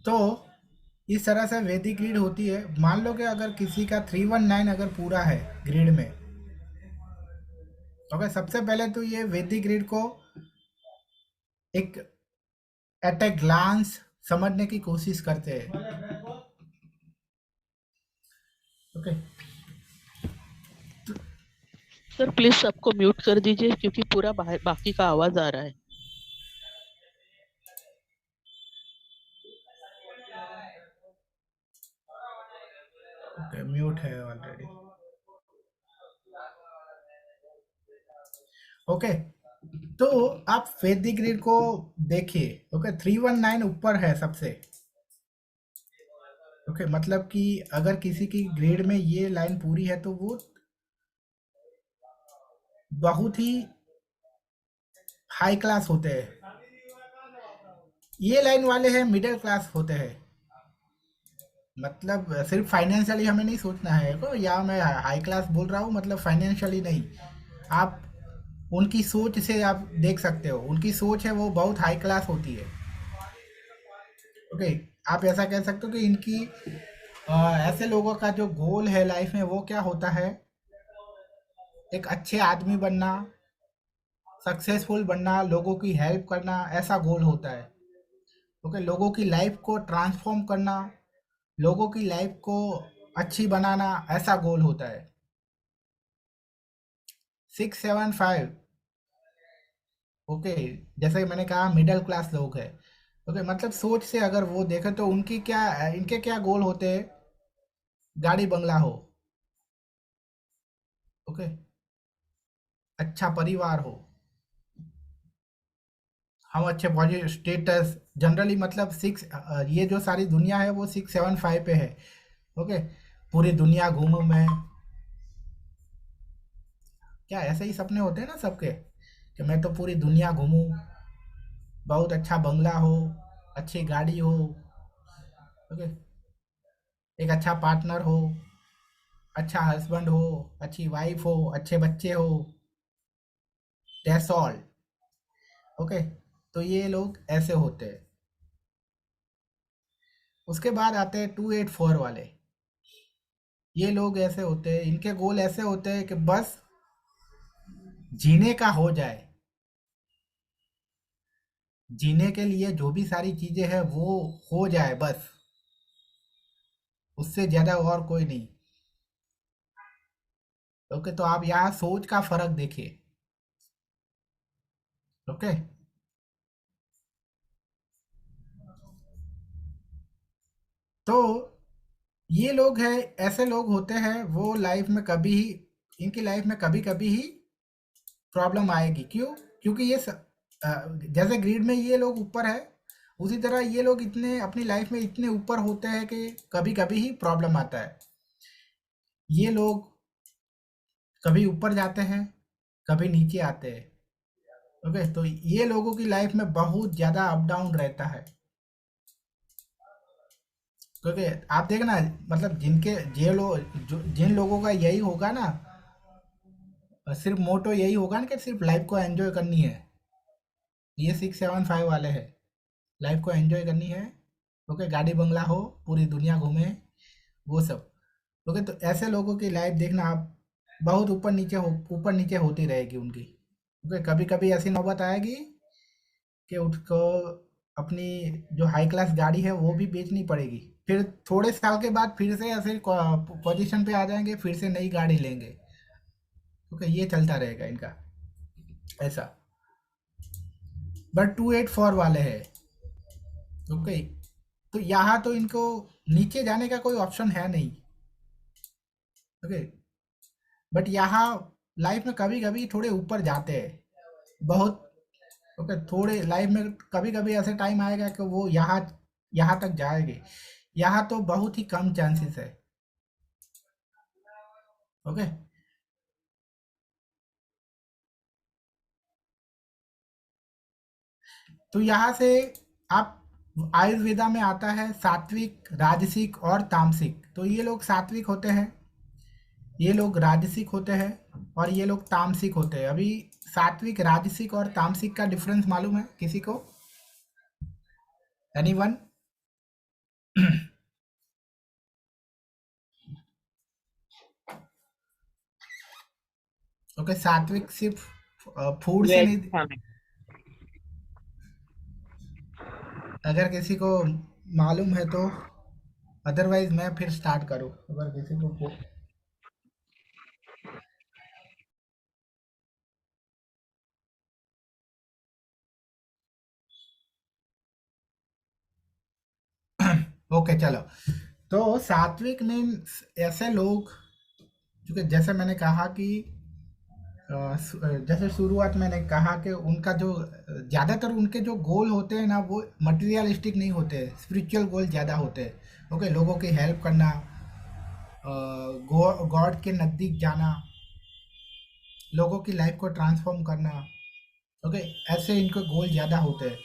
तो इस तरह से वैदिक ग्रिड होती है। मान लो कि अगर किसी का 319 अगर पूरा है ग्रिड में, तो सबसे पहले तो ये वैदिक ग्रिड को एक एट ए ग्लांस समझने की कोशिश करते हैं। ओके। सर प्लीज सबको म्यूट कर दीजिए क्योंकि पूरा बाकी का आवाज आ रहा है। ओके, म्यूट है ऑलरेडी। ओके, तो आप वैदिक ग्रिड को देखिए। ओके, 319 ऊपर है सबसे। ओके, मतलब कि अगर किसी की ग्रेड में ये लाइन पूरी है तो वो बहुत ही हाई क्लास होते हैं। ये लाइन वाले हैं मिडिल क्लास होते हैं। मतलब सिर्फ फाइनेंशियली हमें नहीं सोचना है को, या मैं हाई क्लास बोल रहा हूँ मतलब फाइनेंशियली नहीं। आप उनकी सोच से आप देख सकते हो, उनकी सोच है वो बहुत हाई क्लास होती है। ओके, आप ऐसा कह सकते हो कि इनकी ऐसे लोगों का जो गोल है लाइफ में वो क्या होता है, एक अच्छे आदमी बनना, सक्सेसफुल बनना, लोगों की हेल्प करना, ऐसा गोल होता है। ओके, लोगों की लाइफ को ट्रांसफॉर्म करना, लोगों की लाइफ को अच्छी बनाना, ऐसा गोल होता है। 675। ओके, जैसे मैंने कहा मिडिल क्लास लोग हैं। ओके, मतलब सोच से अगर वो देखें तो उनकी क्या, इनके क्या गोल होते हैं, गाड़ी बंगला हो। ओके, अच्छा परिवार हो, हम अच्छे पॉजिटिव स्टेटस, जनरली मतलब ये जो सारी दुनिया है वो 675 पे है। ओके, पूरी दुनिया घूमूं मैं, क्या ऐसे ही सपने होते हैं ना सबके, कि मैं तो पूरी दुनिया घूमूं, बहुत अच्छा बंगला हो, अच्छी गाड़ी हो। ओके, एक अच्छा पार्टनर हो, अच्छा हस्बैंड हो, अच्छी वाइफ हो, अच्छे बच्चे हो। That's all. ओके, तो ये लोग ऐसे होते हैं। उसके बाद आते हैं 284 वाले। ये लोग ऐसे होते हैं, इनके गोल ऐसे होते हैं कि बस जीने का हो जाए, जीने के लिए जो भी सारी चीजें हैं वो हो जाए बस, उससे ज्यादा और कोई नहीं। ओके, तो आप यहाँ सोच का फर्क देखिए। ओके, तो ये लोग हैं, ऐसे लोग होते हैं, वो लाइफ में कभी ही, इनकी लाइफ में कभी कभी ही प्रॉब्लम आएगी। क्यों? क्योंकि जैसे ग्रीड में ये लोग ऊपर है, उसी तरह ये लोग इतने अपनी लाइफ में इतने ऊपर होते हैं कि कभी कभी ही प्रॉब्लम आता है। ये लोग कभी ऊपर जाते हैं, कभी नीचे आते हैं। ओके, तो ये लोगों की लाइफ में बहुत ज़्यादा अप डाउन रहता है। क्योंकि आप देखना, मतलब जिनके जिन लोगों का यही होगा ना, सिर्फ मोटो यही होगा ना कि सिर्फ लाइफ को एंजॉय करनी है, ये 675 वाले हैं। लाइफ को एंजॉय करनी है। ओके, गाड़ी बंगला हो, पूरी दुनिया घूमे, वो सब। ओके, तो ऐसे लोगों की लाइफ देखना आप, बहुत ऊपर नीचे होती रहेगी उनकी। ओके, कभी कभी ऐसी नौबत आएगी कि उसको अपनी जो हाई क्लास गाड़ी है वो भी बेचनी पड़ेगी। फिर थोड़े साल के बाद फिर से ऐसे पोजीशन पे आ जाएंगे, फिर से नई गाड़ी लेंगे। ओके, ये चलता रहेगा इनका ऐसा। बट 284 वाले हैं। ओके, तो यहाँ तो इनको नीचे जाने का कोई ऑप्शन है नहीं। ओके, बट यहाँ लाइफ में कभी कभी थोड़े ऊपर जाते हैं बहुत। ओके, थोड़े लाइफ में कभी कभी ऐसे टाइम आएगा कि वो यहाँ यहाँ तक जाएंगे। यहाँ तो बहुत ही कम चांसेस है। ओके, तो यहाँ से आप, आयुर्वेदा में आता है सात्विक, राजसिक और तामसिक। तो ये लोग सात्विक होते हैं, ये लोग राजसिक होते हैं, और ये लोग तामसिक होते हैं। अभी सात्विक, राजसिक और तामसिक का डिफरेंस मालूम है किसी को? एनीवन? ओके, सात्विक सिर्फ फूड से वेज नहीं। खाने। अगर किसी को मालूम है तो, अदरवाइज मैं फिर स्टार्ट करूँ अगर किसी को ओके चलो। तो सात्विक मीन्स ऐसे लोग, क्योंकि जैसे मैंने कहा कि जैसे शुरुआत मैंने कहा कि उनका जो ज़्यादातर उनके जो गोल होते हैं ना, वो मटेरियलिस्टिक नहीं होते, स्पिरिचुअल गोल ज़्यादा होते हैं। ओके, लोगों की हेल्प करना, गॉड के नज़दीक जाना, लोगों की लाइफ को ट्रांसफॉर्म करना। ओके, ऐसे इनके गोल ज़्यादा होते हैं।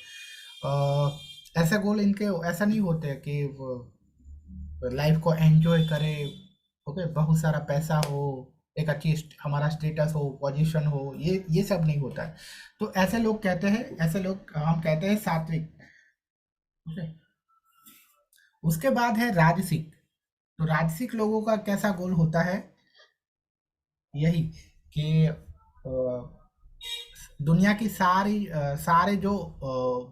ऐसे गोल इनके ऐसा नहीं होते कि वो लाइफ को एंजॉय करे। ओके, बहुत सारा पैसा हो, एक अच्छी हमारा स्टेटस हो, पोजीशन हो, ये सब नहीं होता है। तो ऐसे लोग कहते हैं, ऐसे लोग हम कहते हैं सात्विक। ओके, उसके बाद है राजसिक। तो राजसिक लोगों का कैसा गोल होता है? यही कि दुनिया की सारे जो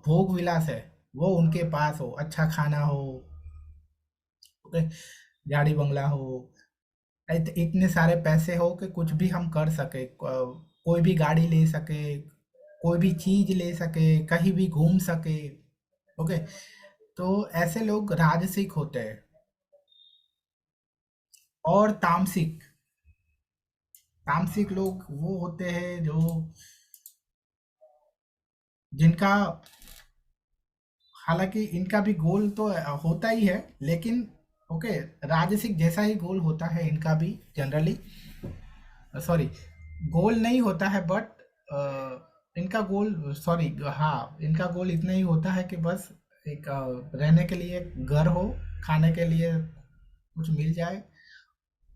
भोग विलास है वो उनके पास हो, अच्छा खाना हो, ओके, गाड़ी बंगला हो, इतने सारे पैसे हो कि कुछ भी हम कर सके, कोई भी गाड़ी ले सके, कोई भी चीज ले सके, कहीं भी घूम सके। ओके, तो ऐसे लोग राजसिक होते हैं। और तामसिक, तामसिक लोग वो होते हैं जो जिनका, हालांकि इनका भी गोल तो होता ही है, लेकिन ओके, राजसिक जैसा ही गोल होता है इनका भी जनरली। सॉरी, गोल नहीं होता है, बट इनका गोल, सॉरी, हाँ, इनका गोल इतना ही होता है कि बस एक रहने के लिए घर हो, खाने के लिए कुछ मिल जाए।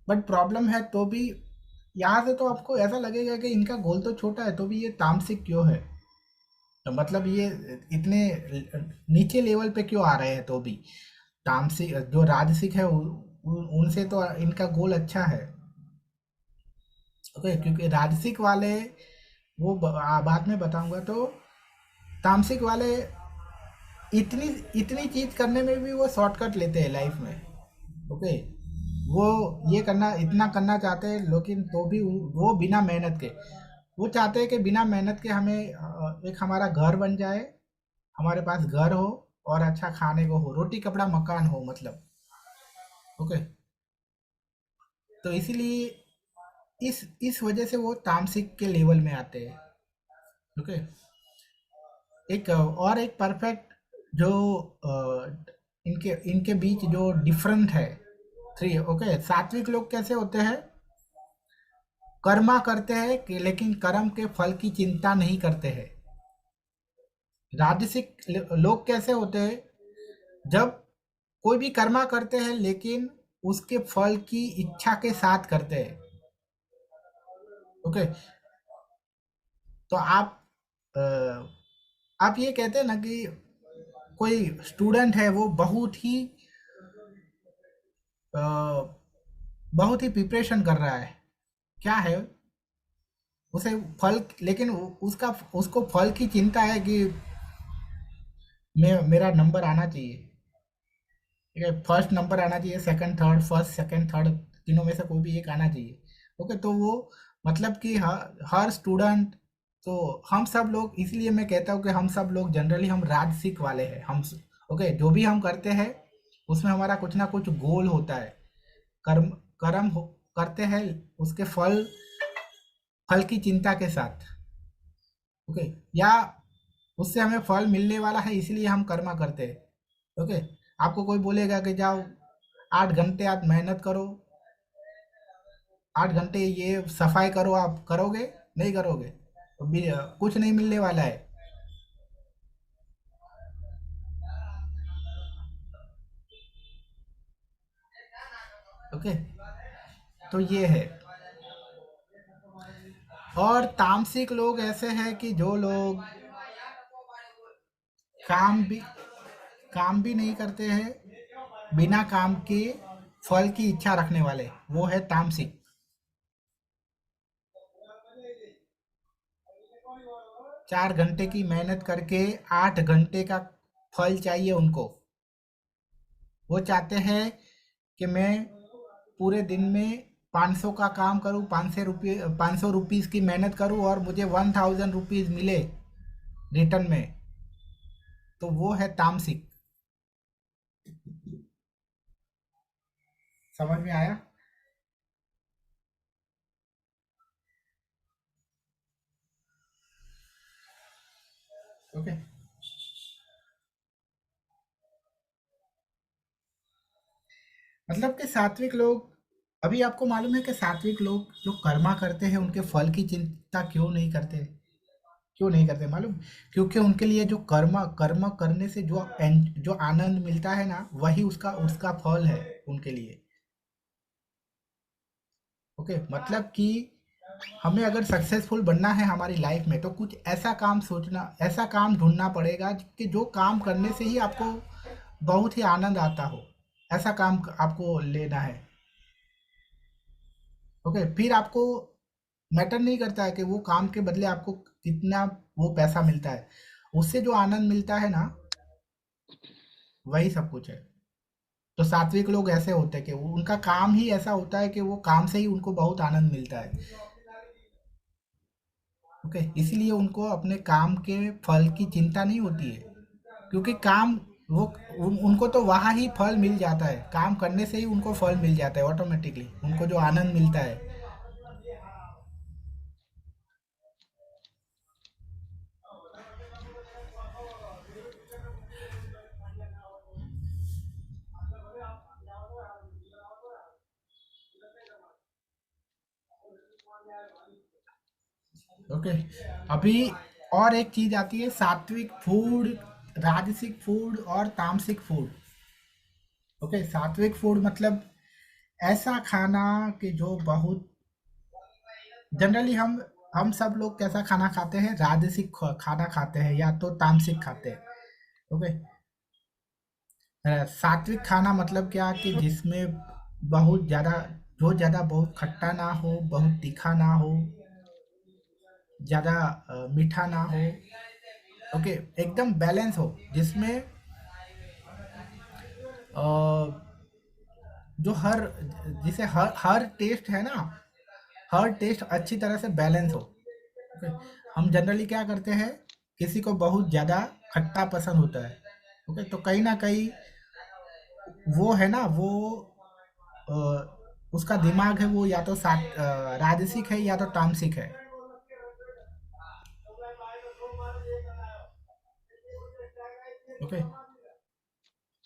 बट प्रॉब्लम है तो भी, यहाँ से तो आपको ऐसा लगेगा कि इनका गोल तो छोटा है तो भी ये तामसिक क्यों है, तो मतलब ये इतने नीचे लेवल पे क्यों आ रहे हैं तो भी। तामसिक जो राजसिक है उनसे तो इनका गोल अच्छा है। ओके, क्योंकि राजसिक वाले वो बाद में बताऊंगा। तो तामसिक वाले इतनी इतनी चीज करने में भी वो शॉर्टकट लेते हैं लाइफ में। ओके, वो ये करना, इतना करना चाहते हैं, लेकिन तो भी वो बिना मेहनत के, वो चाहते हैं कि बिना मेहनत के हमें एक हमारा घर बन जाए, हमारे पास घर हो और अच्छा खाने को हो, रोटी कपड़ा मकान हो, मतलब। ओके, तो इसीलिए इस वजह से वो तामसिक के लेवल में आते हैं। ओके, एक और एक परफेक्ट जो इनके इनके बीच जो डिफरेंट है, थ्री। ओके, सात्विक लोग कैसे होते हैं? कर्मा करते हैं कि लेकिन कर्म के फल की चिंता नहीं करते हैं। राजसिक लोग कैसे होते हैं? जब कोई भी कर्मा करते हैं लेकिन उसके फल की इच्छा के साथ करते हैं। ओके, तो अ, आप ये कहते हैं ना कि कोई स्टूडेंट है, वो अ, बहुत ही प्रिपरेशन कर रहा है, क्या है उसे फल, लेकिन उसका उसको फल की चिंता है कि मेरा नंबर आना चाहिए। ठीक है, फर्स्ट नंबर आना चाहिए, second third, first second third, तीनों में से कोई भी एक आना चाहिए। ओके, तो वो मतलब कि हर स्टूडेंट, तो हम सब लोग, इसलिए मैं कहता हूँ कि हम सब लोग जनरली हम राजसिक वाले हैं। ओके, जो भी हम करते हैं उसमें हमारा कुछ ना कुछ गोल होता है। कर्म कर्म करते हैं उसके फल की चिंता के साथ। ओके, या उससे हमें फल मिलने वाला है इसलिए हम कर्मा करते हैं। ओके, आपको कोई बोलेगा कि जाओ 8 घंटे आप मेहनत करो, 8 घंटे ये सफाई करो, आप करोगे? नहीं करोगे तो भी कुछ नहीं मिलने वाला है। ओके, तो ये है। और तामसिक लोग ऐसे हैं कि जो लोग काम भी काम भी नहीं करते हैं, बिना काम के फल की इच्छा रखने वाले, वो है तामसिक। 4 घंटे की मेहनत करके 8 घंटे का फल चाहिए उनको। वो चाहते हैं कि मैं पूरे दिन में 500 का काम करूं, 500 रुपीज़ की मेहनत करूं और मुझे 1000 रुपीज़ मिले रिटर्न में। तो वो है तामसिक। समझ में आया? ओके। मतलब कि सात्विक लोग, अभी आपको मालूम है कि सात्विक लोग जो कर्मा करते हैं उनके फल की चिंता क्यों नहीं करते? क्यों नहीं करते मालूम? क्योंकि उनके लिए जो कर्म कर्म करने से जो आनंद मिलता है ना, वही उसका उसका फल है उनके लिए। ओके, मतलब कि हमें अगर सक्सेसफुल बनना है हमारी लाइफ में, तो कुछ ऐसा काम सोचना, ऐसा काम ढूंढना पड़ेगा कि जो काम करने से ही आपको बहुत ही आनंद आता हो। ऐसा काम आपको लेना है। ओके, फिर आपको मैटर नहीं करता है कि वो काम के बदले आपको कितना वो पैसा मिलता है। उससे जो आनंद मिलता है ना, वही सब कुछ है। तो सात्विक लोग ऐसे होते हैं कि उनका काम ही ऐसा होता है कि वो काम से ही उनको बहुत आनंद मिलता है। ओके, इसीलिए उनको अपने काम के फल की चिंता नहीं होती है, क्योंकि काम वो उनको तो वहाँ ही फल मिल जाता है। काम करने से ही उनको फल मिल जाता है ऑटोमेटिकली, उनको जो आनंद मिलता है। ओके, अभी और एक चीज आती है, सात्विक फूड, राजसिक फूड और तामसिक फूड। ओके, सात्विक फूड मतलब ऐसा खाना कि जो बहुत जनरली हम सब लोग कैसा खाना खाते हैं, राजसिक खाना खाते हैं या तो तामसिक खाते हैं। ओके, सात्विक खाना मतलब क्या कि जिसमें बहुत ज़्यादा, जो ज़्यादा बहुत खट्टा ना हो, बहुत तीखा ना हो, ज़्यादा मीठा ना हो। ओके, एकदम बैलेंस हो, जिसमें अ, जो हर जिसे हर टेस्ट है ना, हर टेस्ट अच्छी तरह से बैलेंस हो। ओके, हम जनरली क्या करते हैं, किसी को बहुत ज़्यादा खट्टा पसंद होता है। ओके, तो कहीं ना कहीं वो है ना, वो अ, उसका दिमाग है वो या तो राजसिक है या तो तामसिक है। ओके,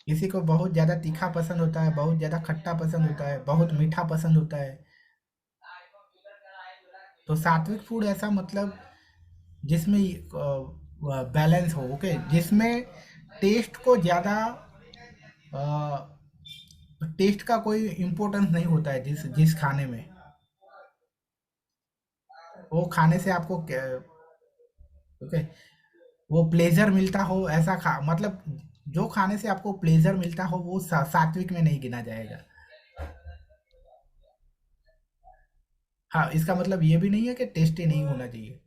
किसी को बहुत ज़्यादा तीखा पसंद होता है, बहुत ज़्यादा खट्टा पसंद होता है, बहुत मीठा पसंद होता है। तो सात्विक फूड ऐसा मतलब जिसमें बैलेंस हो। ओके, जिसमें टेस्ट को ज़्यादा, टेस्ट का कोई इम्पोर्टेंस नहीं होता है, जिस जिस खाने में, वो खाने से आपको ओके, वो प्लेजर मिलता हो, ऐसा खा मतलब जो खाने से आपको प्लेजर मिलता हो वो सात्विक में नहीं गिना जाएगा। हाँ, इसका मतलब ये भी नहीं है कि टेस्टी नहीं होना चाहिए।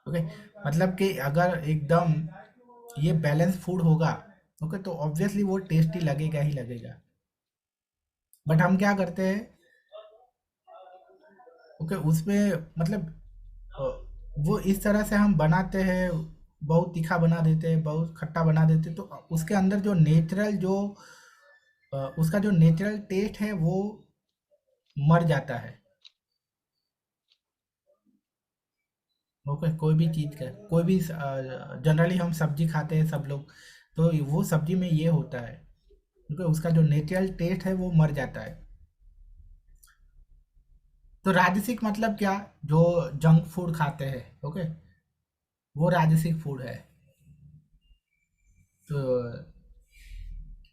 ओके, मतलब कि अगर एकदम ये बैलेंस फूड होगा, ओके, तो ऑब्वियसली वो टेस्टी लगेगा ही लगेगा। बट हम क्या करते हैं, ओके, उसमें मतलब अ, वो इस तरह से हम बनाते हैं, बहुत तीखा बना देते हैं, बहुत खट्टा बना देते हैं, तो उसके अंदर जो नेचुरल जो उसका जो नेचुरल टेस्ट है वो मर जाता है। ओके, कोई भी चीज़ का, कोई भी जनरली हम सब्जी खाते हैं सब लोग, तो वो सब्जी में ये होता है, क्योंकि उसका जो नेचुरल टेस्ट है वो मर जाता है। तो राजसिक मतलब क्या, जो जंक फूड खाते हैं, ओके, वो राजसिक फूड है। तो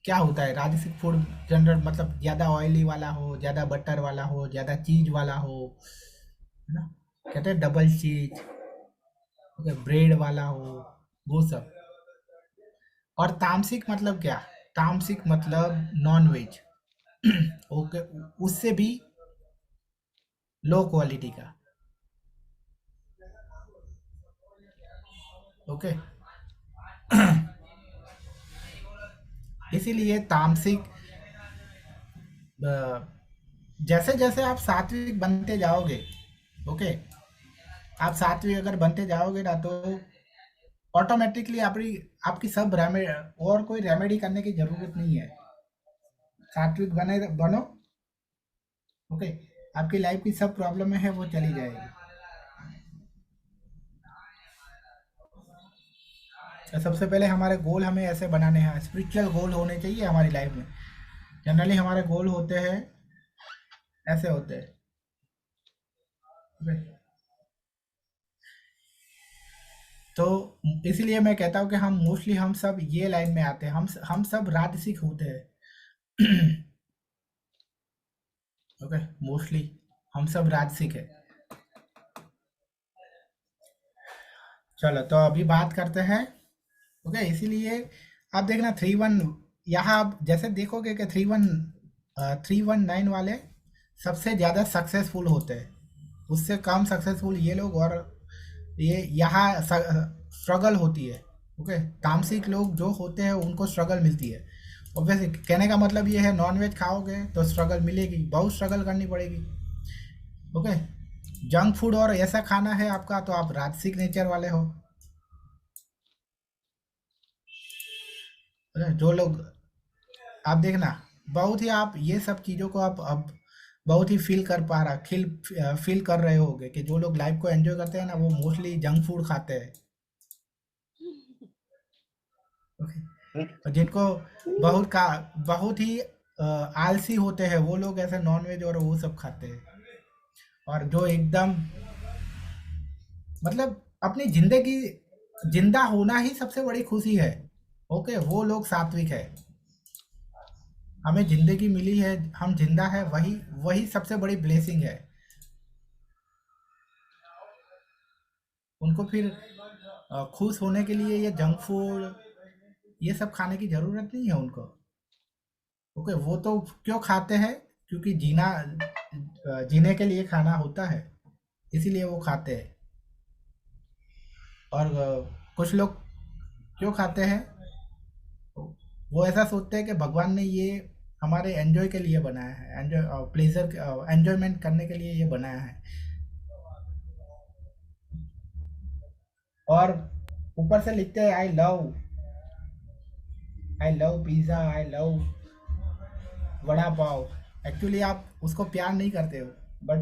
क्या होता है राजसिक फूड? जनरल मतलब ज़्यादा ऑयली वाला हो, ज़्यादा बटर वाला हो, ज़्यादा चीज वाला हो, है ना? कहते हैं डबल चीज, ओके, ब्रेड वाला हो, वो सब। और तामसिक मतलब क्या? तामसिक मतलब नॉन वेज। ओके, उससे भी लो क्वालिटी का। ओके, इसीलिए तामसिक, जैसे जैसे आप सात्विक बनते जाओगे, ओके, आप सात्विक अगर बनते जाओगे ना, तो ऑटोमेटिकली आपकी आपकी सब रेमे और कोई रेमेडी करने की जरूरत नहीं है। सात्विक बने बनो, ओके, आपकी लाइफ की सब प्रॉब्लम है वो चली जाएगी। तो सबसे पहले हमारे गोल हमें ऐसे बनाने हैं, स्पिरिचुअल गोल होने चाहिए हमारी लाइफ में। जनरली हमारे गोल होते हैं, ऐसे होते हैं, ओके। तो इसीलिए मैं कहता हूँ कि हम मोस्टली हम सब ये लाइन में आते हैं, हम सब राजसिक होते हैं। ओके, मोस्टली हम सब राजसिक है। चलो तो अभी बात करते हैं, ओके। इसीलिए आप देखना 3-1, यहाँ आप जैसे देखोगे कि 319 वाले सबसे ज़्यादा सक्सेसफुल होते हैं, उससे कम सक्सेसफुल ये लोग, और ये यहाँ स्ट्रगल होती है। ओके, तामसिक लोग जो होते हैं उनको स्ट्रगल मिलती है। ऑब्वियसली कहने का मतलब ये है, नॉन वेज खाओगे तो स्ट्रगल मिलेगी, बहुत स्ट्रगल करनी पड़ेगी। ओके, जंक फूड और ऐसा खाना है आपका, तो आप राजसिक नेचर वाले हो। जो लोग, आप देखना, बहुत ही आप ये सब चीज़ों को आप अब बहुत ही फील कर रहे होगे कि जो लोग लाइफ को एंजॉय करते हैं ना, वो मोस्टली जंक फूड खाते हैं। ओके, और जिनको बहुत ही आलसी होते हैं, वो लोग ऐसे नॉन वेज और वो सब खाते हैं। और जो एकदम मतलब अपनी जिंदगी जिंदा होना ही सबसे बड़ी खुशी है, ओके, वो लोग सात्विक है। हमें जिंदगी मिली है, हम जिंदा है, वही वही सबसे बड़ी ब्लेसिंग है। उनको फिर खुश होने के लिए ये जंक फूड ये सब खाने की ज़रूरत नहीं है उनको। ओके, वो तो क्यों खाते हैं? क्योंकि जीने के लिए खाना होता है, इसीलिए वो खाते हैं। और कुछ लोग क्यों खाते हैं? वो ऐसा सोचते हैं कि भगवान ने ये हमारे एंजॉय के लिए बनाया है, एंजॉय प्लेजर एंजॉयमेंट करने के लिए ये बनाया है। और ऊपर से लिखते हैं I love pizza, I love vada pav. Actually आप उसको प्यार नहीं करते हो, बट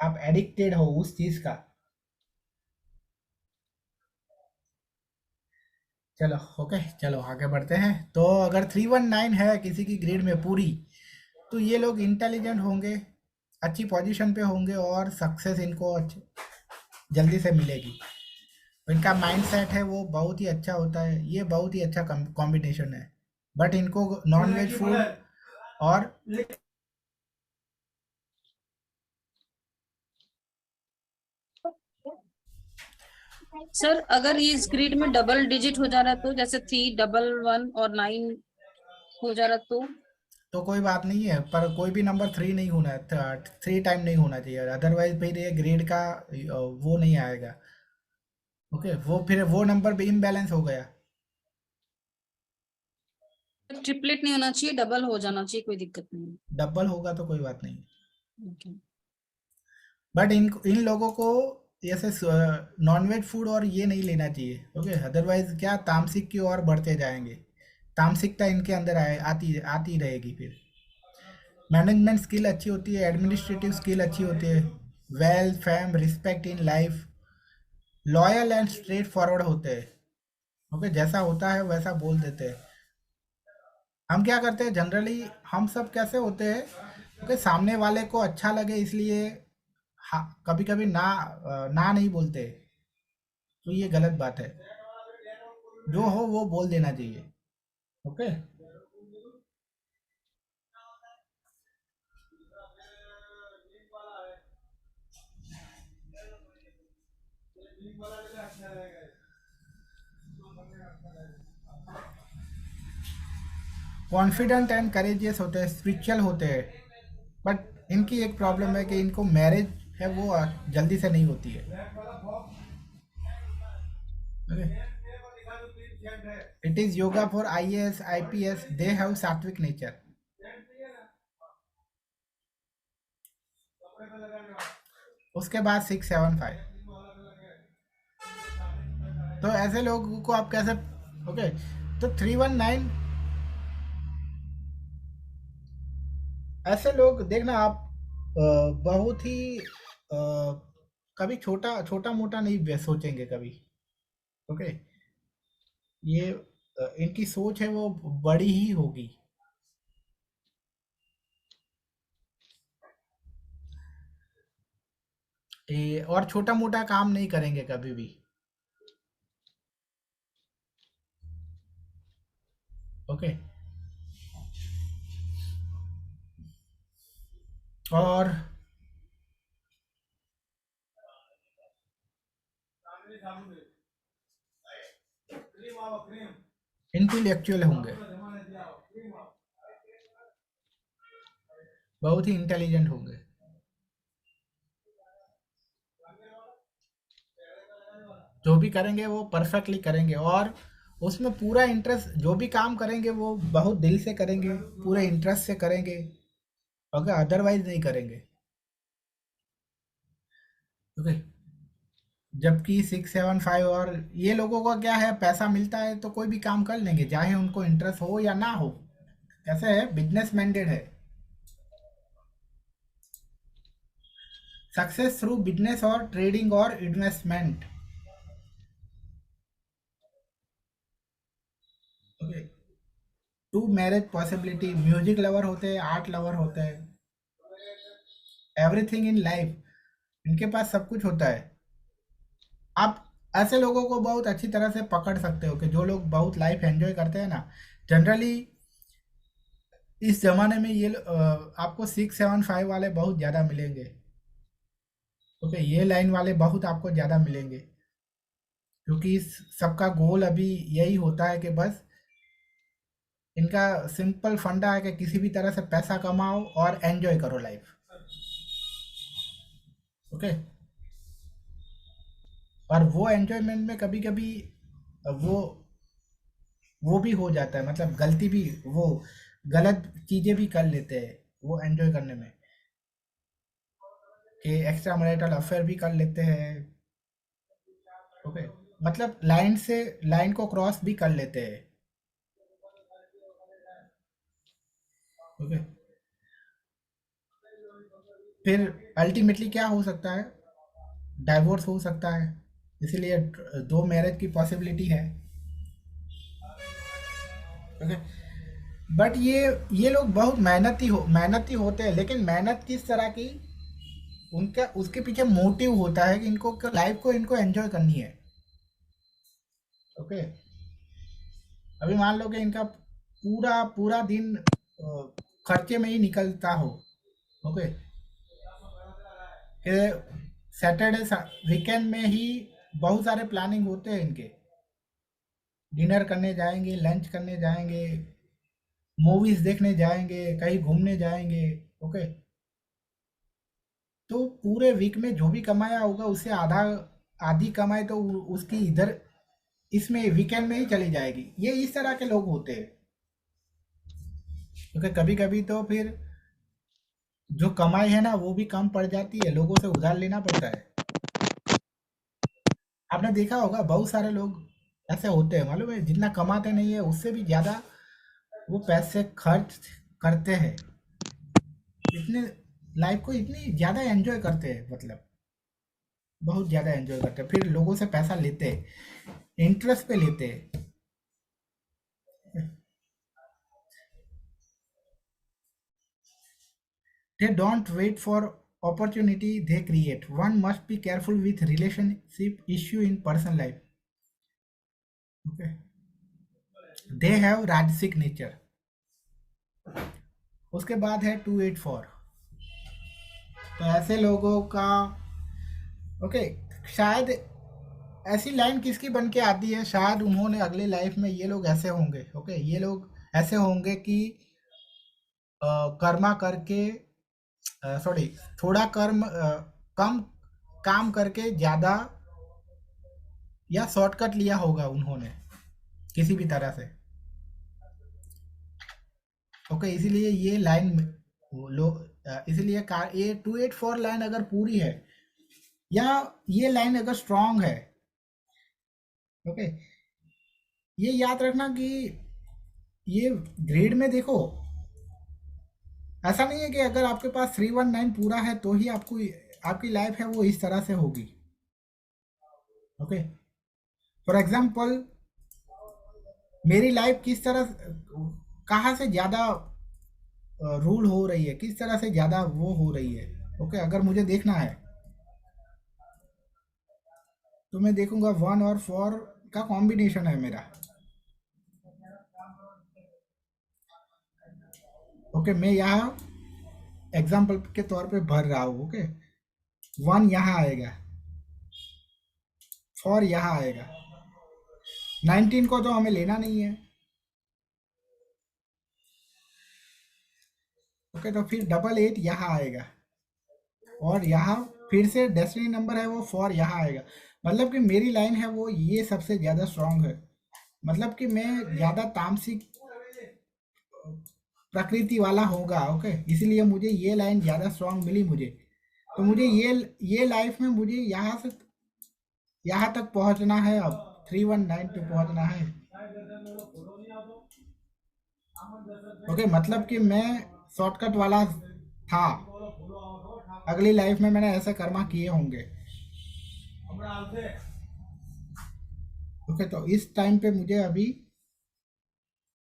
आप एडिक्टेड हो उस चीज़ का। चलो, ओके, चलो आगे बढ़ते हैं। तो अगर 319 है किसी की ग्रेड में पूरी, तो ये लोग इंटेलिजेंट होंगे, अच्छी पोजीशन पे होंगे, और सक्सेस इनको जल्दी से मिलेगी। इनका माइंडसेट है वो बहुत ही अच्छा होता है, ये बहुत ही अच्छा कॉम्बिनेशन है। बट इनको नॉन वेज फूड और सर अगर ये इस ग्रिड में डबल डिजिट हो जा रहा है, तो जैसे 311 और 9 हो जा रहा तो कोई बात नहीं है, पर कोई भी नंबर 3 नहीं होना है, 3 टाइम नहीं होना चाहिए, अदरवाइज फिर ये ग्रेड का वो नहीं आएगा। ओके, वो फिर वो नंबर भी इम्बैलेंस हो गया। तो ट्रिपलेट नहीं होना चाहिए, डबल हो जाना चाहिए, कोई दिक्कत नहीं। डबल होगा तो कोई बात नहीं, ओके। बट इन लोगों को ऐसे नॉनवेज फूड और ये नहीं लेना चाहिए। ओके, अदरवाइज क्या तामसिक की ओर बढ़ते जाएंगे, तामसिकता इनके अंदर आती आती रहेगी। फिर मैनेजमेंट स्किल अच्छी होती है, एडमिनिस्ट्रेटिव स्किल अच्छी होती है, wealth fame respect in life, loyal and straight forward होते हैं। ओके, जैसा होता है वैसा बोल देते हैं। हम क्या करते हैं जनरली, हम सब कैसे होते हैं, ओके, सामने वाले को अच्छा लगे इसलिए हाँ, कभी कभी ना नहीं बोलते, तो ये गलत बात है। जो हो वो बोल देना चाहिए। ओके, कॉन्फिडेंट एंड करेजियस होते हैं, स्पिरिचुअल होते हैं, बट इनकी एक प्रॉब्लम है कि इनको मैरिज है वो जल्दी से नहीं होती है। It is yoga for IAS IPS, they have सात्विक नेचर। उसके बाद 675, तो ऐसे लोगों को आप कैसे, ओके, तो 319 ऐसे लोग देखना आप, बहुत ही कभी छोटा छोटा मोटा नहीं सोचेंगे कभी। ओके, ये इनकी सोच है वो बड़ी ही होगी। और छोटा मोटा काम नहीं करेंगे कभी भी। ओके, और इंटेलेक्चुअल होंगे, बहुत ही इंटेलिजेंट होंगे। जो भी करेंगे वो परफेक्टली करेंगे, और उसमें पूरा इंटरेस्ट, जो भी काम करेंगे वो बहुत दिल से करेंगे, पूरे इंटरेस्ट से करेंगे, ओके, अदरवाइज नहीं करेंगे। ओके, जबकि 675 और ये लोगों का क्या है, पैसा मिलता है तो कोई भी काम कर लेंगे, चाहे उनको इंटरेस्ट हो या ना हो। कैसे है, बिजनेस माइंडेड है, सक्सेस थ्रू बिजनेस और ट्रेडिंग और investment. Okay, two marriage possibility, music lover होते हैं, आर्ट लवर होते हैं, एवरीथिंग इन लाइफ इनके पास सब कुछ होता है। आप ऐसे लोगों को बहुत अच्छी तरह से पकड़ सकते हो कि जो लोग बहुत लाइफ एंजॉय करते हैं ना, जनरली इस जमाने में आपको 675 वाले बहुत ज़्यादा मिलेंगे। ओके, ये लाइन वाले बहुत आपको ज़्यादा मिलेंगे, क्योंकि इस सबका गोल अभी यही होता है कि बस इनका सिंपल फंडा है कि किसी भी तरह से पैसा कमाओ और एंजॉय करो लाइफ। ओके, और वो एंजॉयमेंट में कभी कभी वो वो भी हो जाता है, मतलब गलती भी, वो गलत चीज़ें भी कर लेते हैं वो एंजॉय करने में, कि एक्स्ट्रा मैरिटल अफेयर भी कर लेते हैं। ओके, मतलब लाइन को क्रॉस भी कर लेते हैं। ओके, फिर अल्टीमेटली क्या हो सकता है, डाइवोर्स हो सकता है, इसीलिए दो मैरिज की पॉसिबिलिटी है। ओके, बट ये लोग बहुत मेहनती होते हैं, लेकिन मेहनत किस तरह की, उनका उसके पीछे मोटिव होता है कि इनको लाइफ को इनको एंजॉय करनी है। ओके, अभी मान लो कि इनका पूरा पूरा दिन खर्चे में ही निकलता हो। ओके, कि सैटरडे वीकेंड में ही बहुत सारे प्लानिंग होते हैं इनके, डिनर करने जाएंगे, लंच करने जाएंगे, मूवीज देखने जाएंगे, कहीं घूमने जाएंगे। ओके, तो पूरे वीक में जो भी कमाया होगा उससे आधी कमाई तो उसकी इधर इसमें वीकेंड में ही चली जाएगी। ये इस तरह के लोग होते हैं, क्योंकि कभी कभी तो फिर जो कमाई है ना वो भी कम पड़ जाती है, लोगों से उधार लेना पड़ता है। आपने देखा होगा बहुत सारे लोग ऐसे होते हैं, मालूम है, जितना कमाते नहीं है उससे भी ज्यादा वो पैसे खर्च करते हैं, इतने लाइफ को इतनी ज्यादा एंजॉय करते हैं, मतलब बहुत ज्यादा एंजॉय करते हैं, फिर लोगों से पैसा लेते हैं, इंटरेस्ट पे लेते हैं। They don't wait for opportunity, they create. One must be careful with relationship issue in personal life. Okay. They have राजसिक nature. उसके बाद है 284, तो ऐसे लोगों का, ओके, शायद ऐसी लाइन किसकी बन के आती है, शायद उन्होंने अगली लाइफ में ये लोग ऐसे होंगे, ओके, ये लोग ऐसे होंगे कि कर्मा करके, सॉरी, थोड़ा कम काम करके ज़्यादा, या शॉर्टकट लिया होगा उन्होंने किसी भी तरह से, ओके, इसीलिए ये लाइन वो लोग इसीलिए कार ये 284 लाइन अगर पूरी है, या ये लाइन अगर स्ट्रांग है, ओके, ये याद रखना कि ये ग्रेड में देखो, ऐसा नहीं है कि अगर आपके पास 319 पूरा है तो ही आपको आपकी लाइफ है वो इस तरह से होगी, ओके। फॉर एग्जाम्पल मेरी लाइफ किस तरह, कहाँ से ज़्यादा रूल हो रही है, किस तरह से ज़्यादा वो हो रही है, ओके, अगर मुझे देखना है तो मैं देखूंगा 1 और 4 का कॉम्बिनेशन है मेरा, ओके, मैं यहाँ एग्जाम्पल के तौर पे भर रहा हूँ, ओके, 1 यहाँ आएगा, 4 यहाँ आएगा, 19 को तो हमें लेना नहीं है, ओके, तो फिर 88 यहाँ आएगा, और यहाँ फिर से डेस्टिनी नंबर है वो 4 यहाँ आएगा, मतलब कि मेरी लाइन है वो ये सबसे ज़्यादा स्ट्रांग है, मतलब कि मैं ज़्यादा तामसिक प्रकृति वाला होगा, ओके, इसलिए मुझे ये लाइन ज़्यादा स्ट्रांग मिली मुझे, तो मुझे ये लाइफ में मुझे यहाँ से यहाँ तक पहुँचना है, अब 319 पे पहुँचना है, ओके, मतलब कि मैं शॉर्टकट वाला था, अगली लाइफ में मैंने ऐसे कर्मा किए होंगे, ओके, तो इस टाइम पे मुझे अभी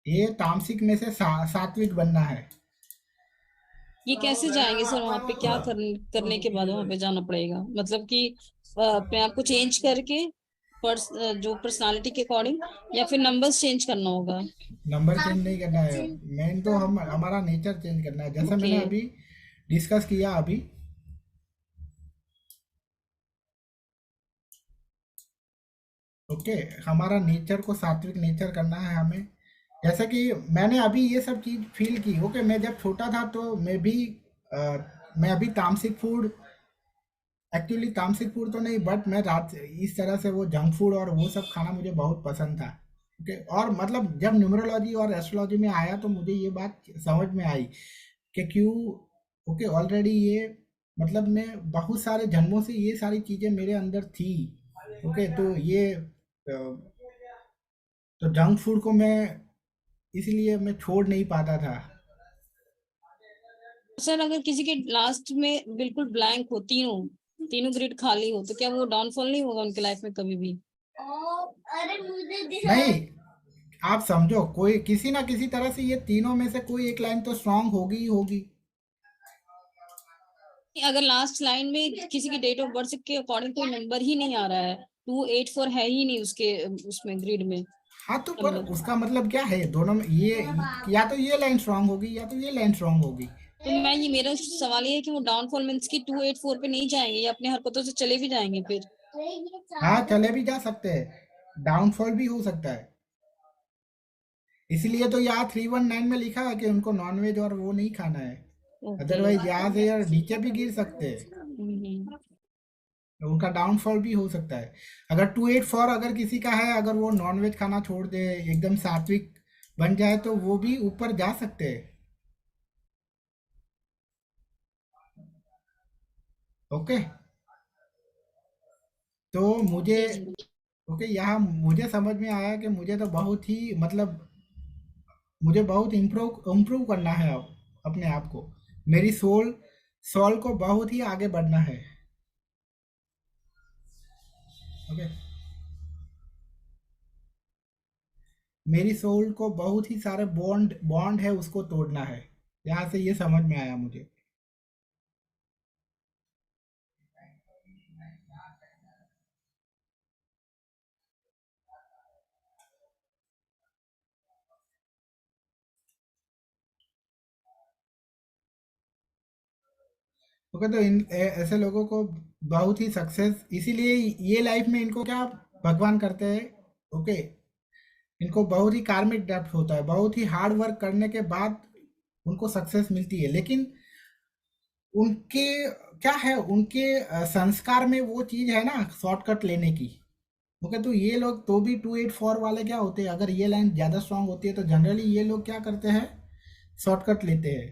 ये तामसिक में से सात्विक बनना है, ये कैसे जाएंगे सर वहां पे, क्या करने के बाद वहां पे जाना पड़ेगा, मतलब कि अपने आप को चेंज करके जो पर्सनालिटी के अकॉर्डिंग, या फिर नंबर्स चेंज करना होगा? नंबर चेंज नहीं करना है, मेन तो हम हमारा नेचर चेंज करना है, जैसे ओके। मैंने अभी डिस्कस किया अभी, ओके, हमारा नेचर को सात्विक नेचर करना है हमें, जैसे कि मैंने अभी ये सब चीज़ फील की, ओके, मैं जब छोटा था तो अ, मैं अभी तामसिक फूड, एक्चुअली तामसिक फूड तो नहीं, बट मैं रात इस तरह से वो जंक फूड और वो सब खाना मुझे बहुत पसंद था, ओके, और मतलब जब न्यूमरोलॉजी और एस्ट्रोलॉजी में आया तो मुझे ये बात समझ में आई कि क्यों, ओके, ऑलरेडी ये, मतलब मैं बहुत सारे जन्मों से ये सारी चीज़ें मेरे अंदर थी, ओके, तो ये तो जंक फूड को मैं इसलिए मैं छोड़ नहीं पाता था। सर अगर किसी के लास्ट में बिल्कुल ब्लैंक हो, तीनों तीनों ग्रिड खाली हो, तो क्या वो डाउनफॉल नहीं होगा उनके लाइफ में कभी भी? नहीं, आप समझो, कोई किसी ना किसी तरह से ये तीनों में से कोई एक लाइन तो स्ट्रांग होगी ही होगी, अगर लास्ट लाइन में किसी की डेट ऑफ बर्थ के अकॉर्डिंग कोई नंबर ही नहीं आ रहा है, 284 है ही नहीं उसके उसमें ग्रिड में हाँ, तो पर नंबर, उसका मतलब क्या है, दोनों में ये, या तो ये लाइन स्ट्रांग होगी या तो ये लाइन स्ट्रांग होगी, तो मैं ये मेरा सवाल ये है कि वो डाउनफॉल मीन्स की 284 पे नहीं जाएंगे या अपने हरकतों से चले भी जाएंगे फिर? हाँ, चले भी जा सकते हैं, डाउनफॉल भी हो सकता है, इसीलिए तो यहाँ 319 में लिखा है कि उनको नॉनवेज और वो नहीं खाना है, ओके। अदरवाइज यहाँ से यार नीचे भी गिर सकते हैं, उनका डाउनफॉल भी हो सकता है, अगर 284 अगर किसी का है, अगर वो नॉनवेज खाना छोड़ दे, एकदम सात्विक बन जाए, तो वो भी ऊपर जा सकते हैं, ओके, तो मुझे, जी जी। ओके, यहाँ मुझे समझ में आया कि मुझे तो बहुत ही, मतलब मुझे बहुत इम्प्रूव इम्प्रूव करना है अब अपने आप को, मेरी सोल को बहुत ही आगे बढ़ना है, ओके, मेरी सोल को बहुत ही सारे बॉन्ड बॉन्ड है उसको तोड़ना है, यहाँ से ये समझ में आया मुझे, ओके, तो ऐसे लोगों को बहुत ही सक्सेस, इसीलिए ये लाइफ में इनको क्या भगवान करते हैं। ओके, इनको बहुत ही कार्मिक डेप्थ होता है, बहुत ही हार्ड वर्क करने के बाद उनको सक्सेस मिलती है, लेकिन उनके क्या है, उनके संस्कार में वो चीज है ना शॉर्टकट लेने की। ओके, तो ये लोग तो भी 284 वाले क्या होते हैं, अगर ये लाइन ज्यादा स्ट्रांग होती है तो जनरली ये लोग क्या करते हैं, शॉर्टकट लेते हैं।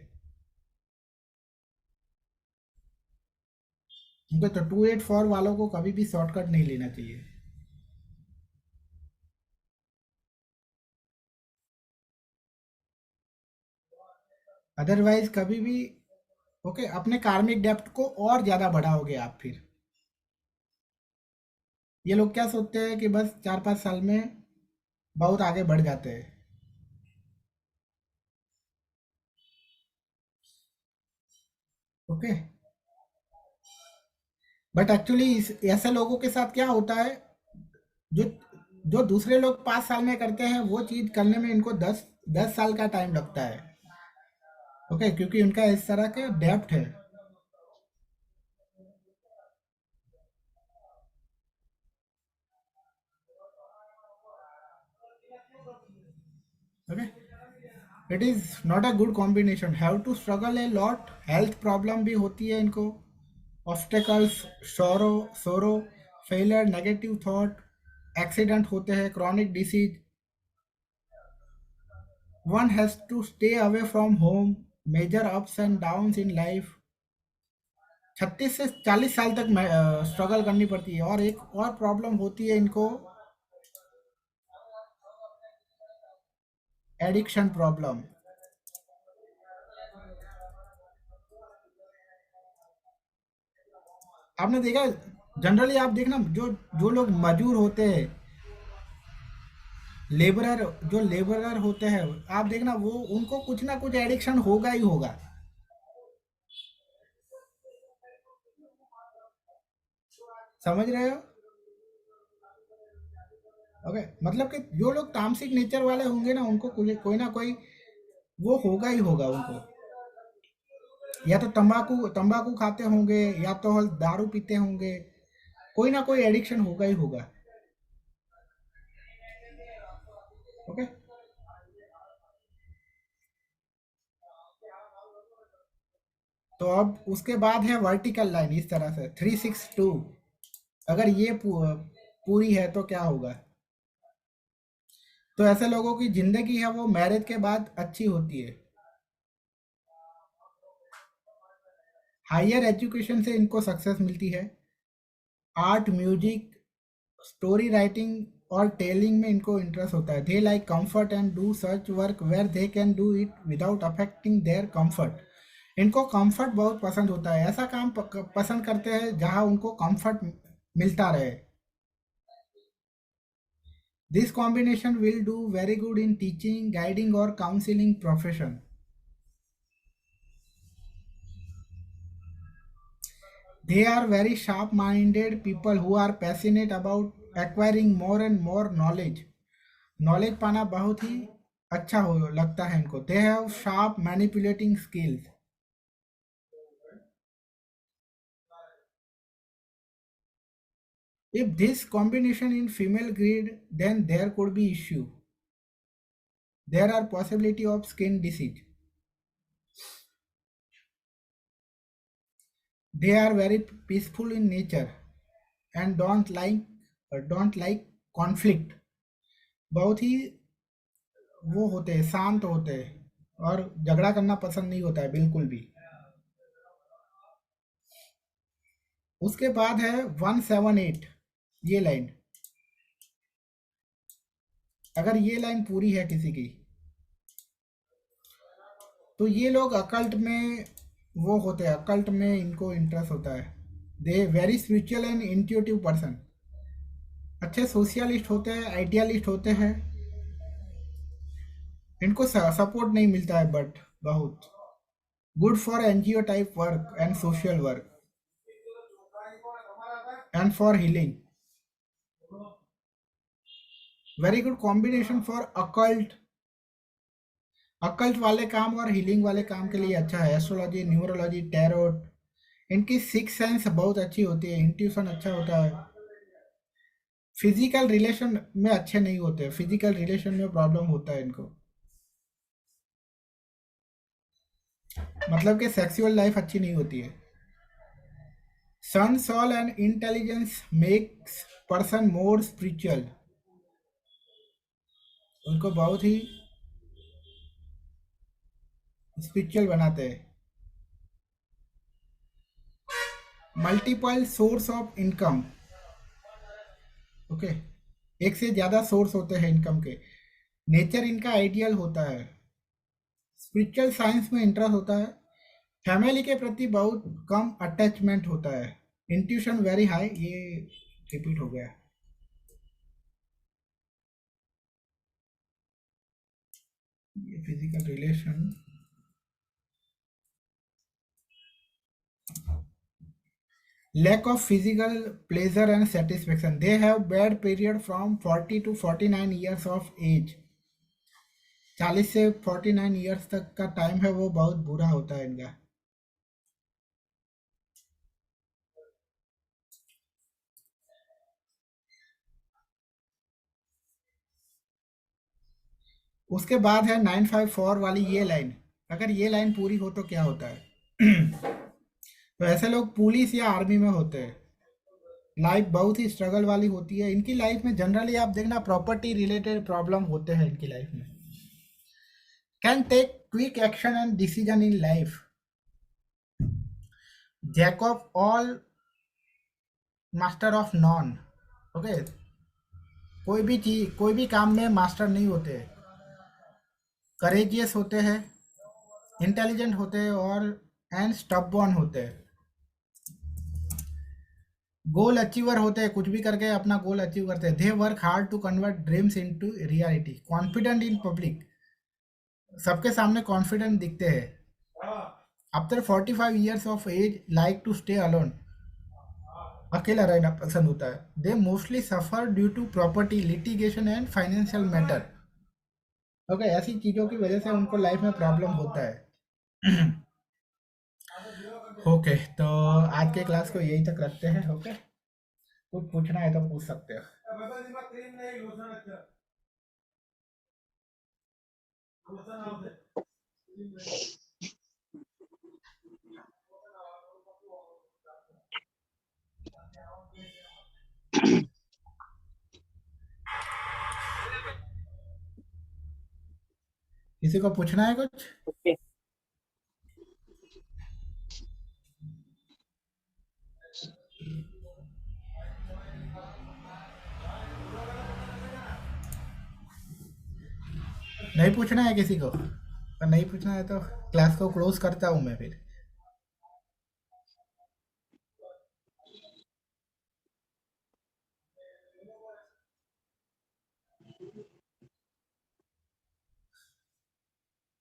ओके, तो 284 वालों को कभी भी शॉर्टकट नहीं लेना चाहिए। अदरवाइज कभी भी ओके अपने कार्मिक डेप्थ को और ज्यादा बढ़ाओगे आप फिर। ये लोग क्या सोचते हैं कि बस 4-5 साल में बहुत आगे बढ़ जाते हैं। ओके, बट एक्चुअली ऐसे लोगों के साथ क्या होता है, जो जो दूसरे लोग 5 साल में करते हैं वो चीज करने में इनको 10 10 साल का टाइम लगता है। ओके, क्योंकि उनका इस तरह का डेप्थ है। Okay, it is not a good combination, have to struggle a lot, health problem भी होती है इनको, ऑब्स्टेकल्स, सोरो सोरो, फेलियर, नेगेटिव थॉट, एक्सीडेंट होते हैं, chronic disease, one has to stay away from home, major ups and downs in life. 36 से 40 साल तक स्ट्रगल करनी पड़ती है। और एक और प्रॉब्लम होती है इनको, एडिक्शन प्रॉब्लम। आपने देखा, जनरली आप देखना, जो जो लोग मजूर होते हैं, लेबरर, जो लेबरर होते हैं, आप देखना वो उनको कुछ ना कुछ एडिक्शन होगा ही होगा। समझ रहे हो? ओके, मतलब कि जो लोग तामसिक नेचर वाले होंगे ना, उनको कोई कोई ना कोई वो होगा ही होगा उनको। या तो तंबाकू तंबाकू खाते होंगे, या तो दारू पीते होंगे, कोई ना कोई एडिक्शन होगा ही होगा। ओके, तो अब उसके बाद है वर्टिकल लाइन, इस तरह से 362। अगर ये पूरी है तो क्या होगा? तो ऐसे लोगों की जिंदगी है वो मैरिज के बाद अच्छी होती है। हायर एजुकेशन से इनको सक्सेस मिलती है। आर्ट, म्यूजिक, स्टोरी राइटिंग और टेलिंग में इनको इंटरेस्ट होता है। They like comfort and do search work where they can do it without affecting their comfort. इनको कंफर्ट बहुत पसंद होता है, ऐसा काम पसंद करते हैं जहां उनको कंफर्ट मिलता रहे। This combination will do very good in teaching, guiding और counselling profession. They are very sharp minded people who are passionate about acquiring more and more knowledge. Knowledge पाना बहुत ही अच्छा हो लगता है इनको। They have sharp manipulating skills. If this combination in female greed, then there could be issue, there are possibility of skin disease. They are very peaceful in nature and don't like conflict. बहुत ही वो होते हैं, शांत होते हैं, और झगड़ा करना पसंद नहीं होता है बिल्कुल भी। उसके बाद है 178, ये लाइन। अगर ये लाइन पूरी है किसी की, तो ये लोग अकल्ट में वो होते हैं, अकल्ट में इनको इंटरेस्ट होता है। They very spiritual and intuitive person. अच्छे सोशलिस्ट होते हैं, आइडियलिस्ट होते हैं। इनको सपोर्ट नहीं मिलता है, बट बहुत good for NGO type work and social work and for healing. Very good combination for occult. Occult वाले काम और हीलिंग वाले काम के लिए अच्छा है। एस्ट्रोलॉजी, न्यूमरोलॉजी, टैरोट, इनकी सिक्स सेंस बहुत अच्छी होती है, इंट्यूशन अच्छा होता है। फिजिकल रिलेशन में अच्छे नहीं होते, फिजिकल रिलेशन में प्रॉब्लम होता है इनको, मतलब कि सेक्सुअल लाइफ अच्छी नहीं होती है। Sun soul and intelligence makes person more spiritual, उनको बहुत ही स्पिरिचुअल बनाते हैं। Multiple source of income, okay, एक से ज्यादा सोर्स होते हैं इनकम के। नेचर इनका आइडियल होता है। स्पिरिचुअल साइंस में इंटरेस्ट होता है। फैमिली के प्रति बहुत कम अटैचमेंट होता है। इंट्यूशन वेरी हाई, ये रिपीट हो गया। ये physical relation, lack of physical pleasure and satisfaction, they have bad period from 40 to 49 years of age। 40 से 49 इयर्स तक का टाइम है वो बहुत बुरा होता है इनका। उसके बाद है 954 वाली ये लाइन, अगर ये लाइन पूरी हो तो क्या होता है तो ऐसे लोग पुलिस या आर्मी में होते हैं। लाइफ बहुत ही स्ट्रगल वाली होती है इनकी लाइफ में। जनरली आप देखना प्रॉपर्टी रिलेटेड प्रॉब्लम होते हैं इनकी लाइफ में। Can take quick action and decision in life, jack of all master of none, okay, कोई भी चीज कोई भी काम में मास्टर नहीं होते, करेजियस होते हैं, इंटेलिजेंट होते हैं और एंड स्टबबॉर्न होते हैं। गोल अचीवर होते हैं, कुछ भी करके अपना गोल अचीव करते हैं। They work hard to convert dreams into reality. Confident in public, सबके सामने कॉन्फिडेंट दिखते हैं। After 45 years of age like to stay alone, अकेला रहना पसंद होता है। They mostly suffer due to property litigation and financial matter, okay, ऐसी चीजों की वजह से उनको लाइफ में प्रॉब्लम होता है। ओके, तो आज के क्लास को यही तक रखते हैं। ओके, कुछ पूछना है तो पूछ सकते हो। किसी को पूछना है कुछ? ओके, नहीं पूछना है किसी को? अगर नहीं पूछना है तो क्लास को क्लोज करता हूँ मैं फिर।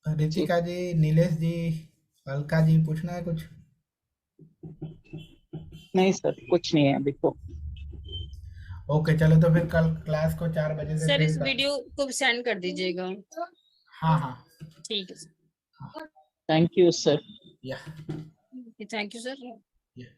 जी रितिका जी, नीलेश जी, अलका जी, पूछना है कुछ? नहीं सर, कुछ नहीं है अभी तो। ओके, चलो तो फिर कल क्लास को 4 बजे से सर फिर इस वीडियो को सेंड कर दीजिएगा। हाँ हाँ, ठीक है सर। Thank you sir. या थैंक यू सर। या